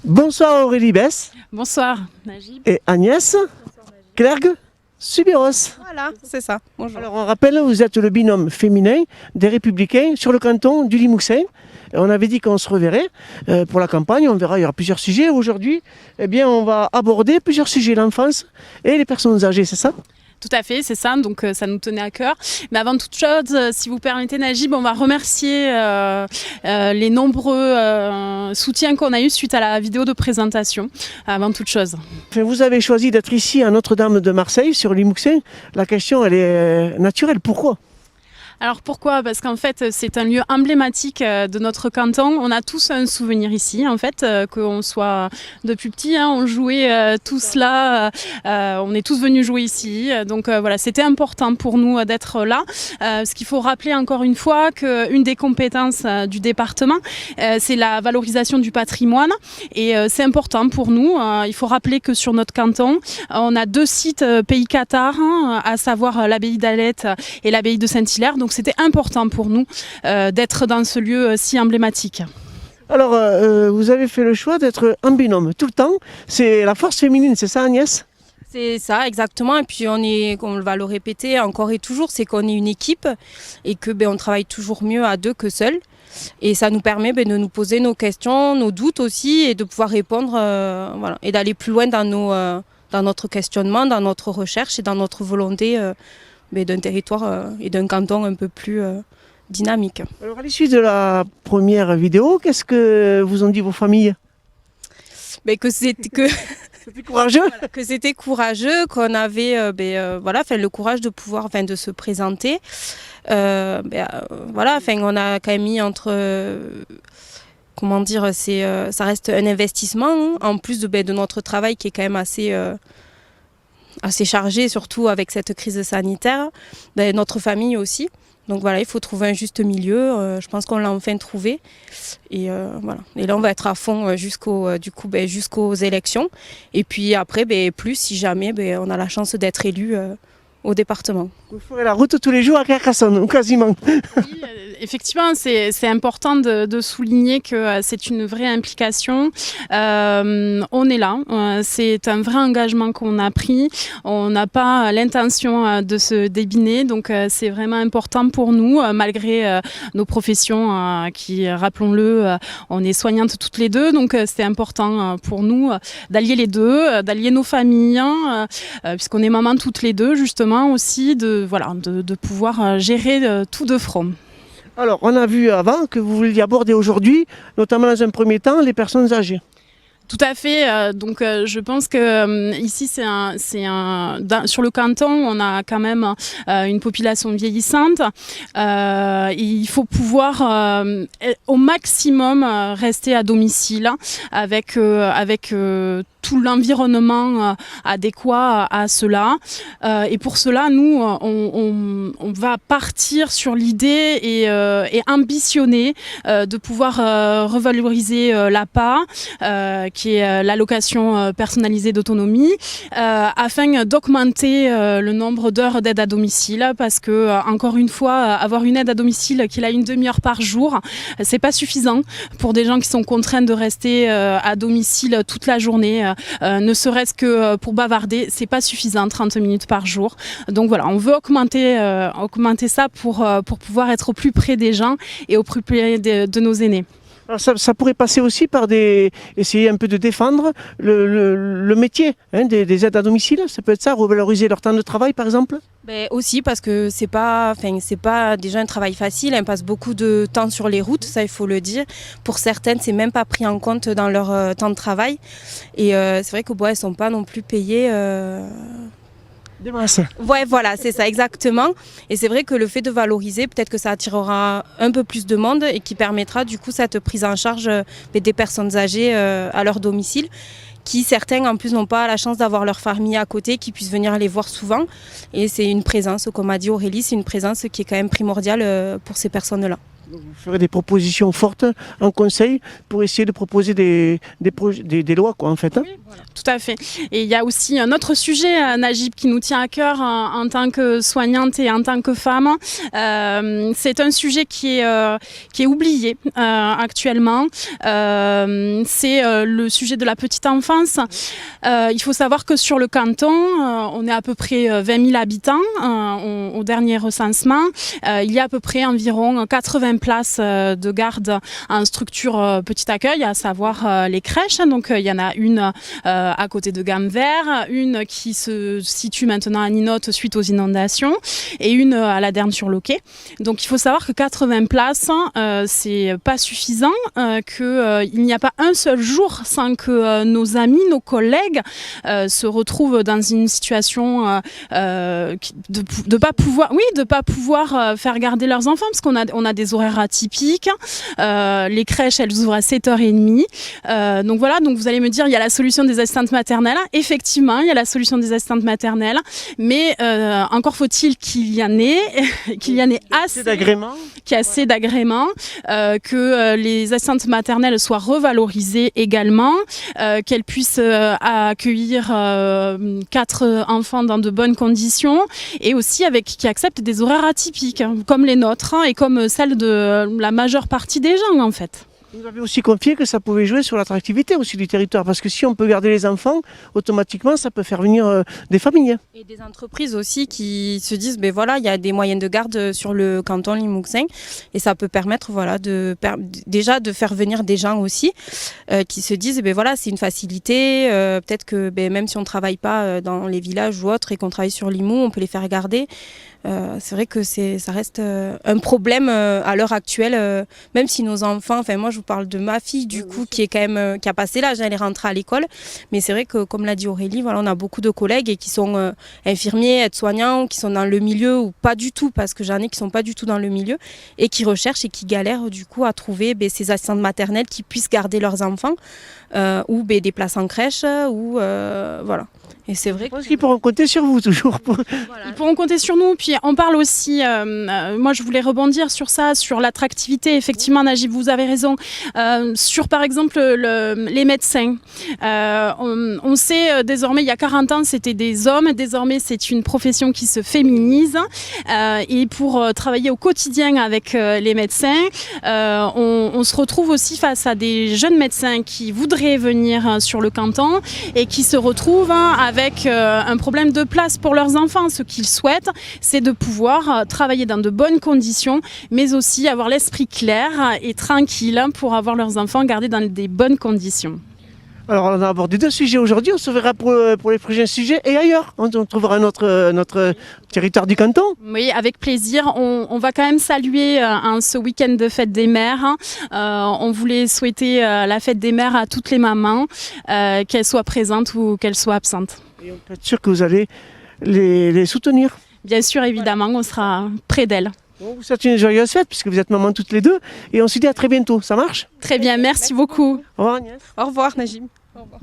Bonsoir Aurélie Bess. Bonsoir Najib. Et Agnès Clergue Subiros. Voilà, c'est ça. Bonjour. Alors on rappelle, vous êtes le binôme féminin des Républicains sur le canton du Limousin. On avait dit qu'on se reverrait pour la campagne, on verra, il y aura plusieurs sujets. Aujourd'hui, on va aborder plusieurs sujets, l'enfance et les personnes âgées, c'est ça ? Tout à fait, c'est ça, donc ça nous tenait à cœur. Mais avant toute chose, si vous permettez Najib, on va remercier les nombreux soutiens qu'on a eu suite à la vidéo de présentation, avant toute chose. Vous avez choisi d'être ici à Notre-Dame de Marseille, sur Limousin. La question, elle est naturelle, pourquoi ? Alors pourquoi ? Parce qu'en fait, c'est un lieu emblématique de notre canton. On a tous un souvenir ici, en fait, qu'on soit depuis petit, on jouait tous là, on est tous venus jouer ici. Donc voilà, c'était important pour nous d'être là. Ce qu'il faut rappeler encore une fois, qu'une des compétences du département, c'est la valorisation du patrimoine. Et c'est important pour nous. Il faut rappeler que sur notre canton, on a 2 sites pays Qatar, à savoir l'abbaye d'Alette et l'abbaye de Saint-Hilaire. Donc c'était important pour nous d'être dans ce lieu si emblématique. Alors, vous avez fait le choix d'être en binôme tout le temps. C'est la force féminine, c'est ça Agnès ? C'est ça, exactement. Et puis on va le répéter encore et toujours, c'est qu'on est une équipe et que on travaille toujours mieux à 2 que seul. Et ça nous permet de nous poser nos questions, nos doutes aussi, et de pouvoir répondre, voilà, et d'aller plus loin dans notre questionnement, dans notre recherche et dans notre volonté d'un territoire et d'un canton un peu plus dynamique. Alors à l'issue de la première vidéo, qu'est-ce que vous ont dit vos familles ? C'était courageux. Voilà, que c'était courageux, qu'on avait le courage de pouvoir de se présenter. On a quand même mis entre ça reste un investissement en plus de notre travail qui est quand même assez chargé, surtout avec cette crise sanitaire, notre famille aussi. Donc voilà, il faut trouver un juste milieu. Je pense qu'on l'a enfin trouvé. Et voilà. Et là, on va être à fond jusqu'aux élections. Et puis après, plus si jamais on a la chance d'être élu au département. Vous ferez la route tous les jours à Carcassonne, quasiment. Oui, effectivement, c'est important de souligner que c'est une vraie implication. On est là, c'est un vrai engagement qu'on a pris. On n'a pas l'intention de se débiner, donc c'est vraiment important pour nous, malgré nos professions qui, rappelons-le, on est soignantes toutes les deux, donc c'est important pour nous d'allier les deux, d'allier nos familles, puisqu'on est maman toutes les deux, justement, aussi de pouvoir gérer tout de front. Alors, on a vu avant que vous vouliez aborder aujourd'hui, notamment dans un premier temps, les personnes âgées. Tout à fait. Donc, je pense que ici, sur le canton, on a quand même une population vieillissante. Il faut pouvoir au maximum rester à domicile avec tout l'environnement adéquat à cela. Et pour cela, nous, on va partir sur l'idée et ambitionner de pouvoir revaloriser l'APA, qui est l'allocation personnalisée d'autonomie, afin d'augmenter le nombre d'heures d'aide à domicile, parce que, encore une fois, avoir une aide à domicile qui est là une demi-heure par jour, c'est pas suffisant pour des gens qui sont contraints de rester à domicile toute la journée. Ne serait-ce que pour bavarder, c'est pas suffisant, 30 minutes par jour. Donc voilà, on veut augmenter ça pour pouvoir être au plus près des gens et au plus près de nos aînés. Alors ça pourrait passer aussi par essayer un peu de défendre le métier des aides à domicile. Ça peut être ça, revaloriser leur temps de travail par exemple. Aussi parce que c'est pas déjà un travail facile. Elles passent beaucoup de temps sur les routes, ça il faut le dire. Pour certaines, c'est même pas pris en compte dans leur temps de travail. Et c'est vrai qu'elles sont pas non plus payées. Des masses. Ouais, voilà, c'est ça, exactement. Et c'est vrai que le fait de valoriser, peut-être que ça attirera un peu plus de monde et qui permettra du coup cette prise en charge des personnes âgées à leur domicile, qui certains en plus n'ont pas la chance d'avoir leur famille à côté, qui puissent venir les voir souvent. Et c'est une présence, comme a dit Aurélie, c'est une présence qui est quand même primordiale pour ces personnes-là. Donc, vous ferez des propositions fortes en conseil pour essayer de proposer des lois, quoi, en fait. Hein. Oui, voilà. Tout à fait. Et il y a aussi un autre sujet, Najib, qui nous tient à cœur en tant que soignante et en tant que femme. C'est un sujet qui est oublié actuellement. C'est le sujet de la petite enfance. Il faut savoir que sur le canton, on est à peu près 20 000 habitants au dernier recensement. Il y a à peu près environ 80 places de garde en structure petit accueil, à savoir les crèches. Donc il y en a une à côté de Gamvert, une qui se situe maintenant à Ninotte suite aux inondations et une à la Derne-sur-Loquet. Donc il faut savoir que 80 places, c'est pas suffisant, qu'il n'y a pas un seul jour sans que nos amis, nos collègues se retrouvent dans une situation de pas pouvoir faire garder leurs enfants, parce qu'on a des horaires atypiques. Les crèches, elles ouvrent à 7h30. Donc voilà, donc vous allez me dire, il y a la solution des assistantes maternelles. Effectivement, il y a la solution des assistantes maternelles, mais encore faut-il qu'il y en ait assez d'agréments. Qu'il y ait assez d'agréments, que les assistantes maternelles soient revalorisées également, qu'elles puissent accueillir 4 enfants dans de bonnes conditions et aussi qui acceptent des horaires atypiques, comme les nôtres et comme celles de la majeure partie des gens en fait. Vous avez aussi confié que ça pouvait jouer sur l'attractivité aussi du territoire, parce que si on peut garder les enfants, automatiquement ça peut faire venir des familles. Et des entreprises aussi qui se disent, ben voilà, il y a des moyens de garde sur le canton Limousin et ça peut permettre voilà, déjà de faire venir des gens aussi qui se disent, ben voilà, c'est une facilité, peut-être que même si on ne travaille pas dans les villages ou autres et qu'on travaille sur Limoux, on peut les faire garder. C'est vrai que ça reste un problème à l'heure actuelle, même si nos enfants, enfin moi je vous parle de ma fille du coup qui est quand même qui a passé l'âge, elle est rentrée à l'école, mais c'est vrai que comme l'a dit Aurélie, voilà, on a beaucoup de collègues et qui sont infirmiers, aides-soignants, qui sont dans le milieu ou pas du tout, parce que j'en ai qui sont pas du tout dans le milieu et qui recherchent et qui galèrent du coup à trouver ces assistantes maternelles qui puissent garder leurs enfants ou des places en crèche ou voilà. Et c'est vrai. Je pense qu'ils pourront compter sur vous toujours. Voilà. Ils pourront compter sur nous. Puis on parle aussi, moi je voulais rebondir sur ça, sur l'attractivité. Effectivement, Najib, vous avez raison. Sur par exemple les médecins. On sait désormais, il y a 40 ans, c'était des hommes. Désormais, c'est une profession qui se féminise. Et pour travailler au quotidien avec les médecins, on se retrouve aussi face à des jeunes médecins qui voudraient venir sur le canton et qui se retrouvent avec un problème de place pour leurs enfants. Ce qu'ils souhaitent, c'est de pouvoir travailler dans de bonnes conditions, mais aussi avoir l'esprit clair et tranquille pour avoir leurs enfants gardés dans des bonnes conditions. Alors on a abordé 2 sujets aujourd'hui, on se verra pour les prochains sujets et ailleurs. On trouvera notre territoire du canton. Oui, avec plaisir. On va quand même saluer ce week-end de fête des mères. On voulait souhaiter la fête des mères à toutes les mamans, qu'elles soient présentes ou qu'elles soient absentes. Et on peut être sûr que vous allez les soutenir. Bien sûr, évidemment, on sera près d'elles. On vous souhaite une joyeuse fête puisque vous êtes maman toutes les deux et on se dit à très bientôt. Ça marche ? Très bien, merci beaucoup. Au revoir Agnès. Au revoir Najib. Au revoir.